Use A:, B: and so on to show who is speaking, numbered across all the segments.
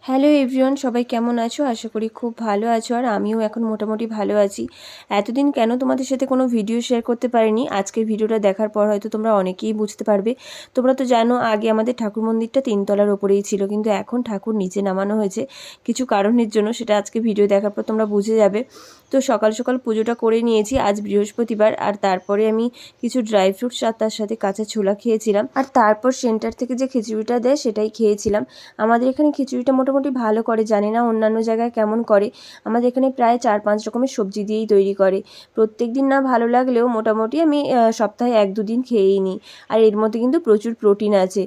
A: Hello everyone, সবাই কেমন আছো? আশা করি খুব ভালো আছো। আর আমিও এখন মোটামুটি ভালো আছি। এতদিন কেন তোমাদের সাথে কোনো ভিডিও শেয়ার করতে পারিনি, আজকের ভিডিওটা দেখার পর হয়তো তোমরা অনেকেই বুঝতে পারবে। তোমরা তো জানো আগে আমাদের ঠাকুর মন্দিরটা 3 তলার ওপরেই ছিল, কিন্তু এখন ঠাকুর নিচে নামানো হয়েছে কিছু কারণের জন্য। সেটা আজকে ভিডিও দেখার পর তোমরা বুঝে যাবে। তো সকাল সকাল পুজোটা করে নিয়েছি, আজ বৃহস্পতিবার। আর তারপরে আমি কিছু ড্রাই ফ্রুটস আর তার সাথে কাঁচা ছোলা খেয়েছিলাম। আর তারপর সেন্টার থেকে যে খিচুড়িটা দেয় সেটাই খেয়েছিলাম। আমাদের এখানে খিচুড়িটা মোটামুটি ভালো করে, জানি না অন্যান্য জায়গায় কেমন করে। আমাদের এখানে প্রায় 4-5 রকমের সবজি দিয়েই তৈরি করে। প্রত্যেক দিন না ভালো লাগলেও মোটামুটি আমি সপ্তাহে 1-2 দিন খেয়েই নিই। আর এর মধ্যে কিন্তু প্রচুর প্রোটিন আছে।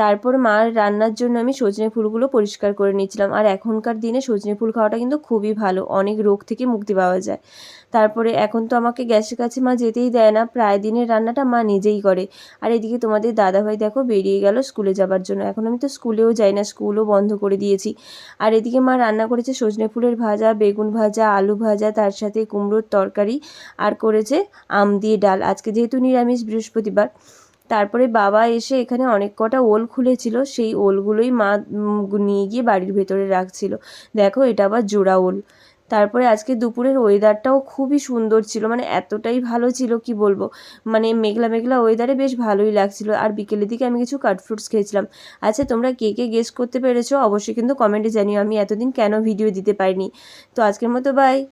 A: তারপর মার রান্নার জন্য আমি সজনে ফুলগুলো পরিষ্কার করে নিচ্ছিলাম। আর এখনকার দিনে সজনে ফুল খাওয়াটা কিন্তু খুবই ভালো, অনেক রোগ থেকে মুক্তি পাওয়া যায়। তারপরে এখন তো আমাকে গ্যাসের কাছে মা যেতেই দেয় না, প্রায় দিনের রান্নাটা মা নিজেই করে। আর এদিকে তোমাদের দাদাভাই দেখো বেরিয়ে গেল স্কুলে যাবার জন্য। এখন আমি তো স্কুলেও যাই না, স্কুলও বন্ধ করে দিয়েছি। আর এদিকে মা রান্না করেছে সজনে ফুলের ভাজা, বেগুন ভাজা, আলু ভাজা, তার সাথে কুমড়োর তরকারি, আর করেছে আম দিয়ে ডাল। আজকে যেহেতু নিরামিষ বৃহস্পতিবার। তারপরে বাবা এসে এখানে অনেক কটা ওল খুলেছিল, সেই ওলগুলোই মা নিয়ে গিয়ে বাড়ির ভেতরে রাখছিল। দেখো এটা আবার জোড়া ওল। তারপরে আজকে দুপুরের ওয়েদারটাও খুবই সুন্দর ছিল, মানে এতটাই ভালো ছিল কি বলবো। মানে মেঘলা মেঘলা ওয়েদারে বেশ ভালোই লাগছিল। আর বিকেলের দিকে আমি কিছু কাট ফ্রুটস খেয়েছিলাম। আচ্ছা, তোমরা কে কে গেস করতে পেরেছো অবশ্যই কিন্তু কমেন্টে জানিও আমি এতদিন কেন ভিডিও দিতে পারিনি। তো আজকের মতো বাই।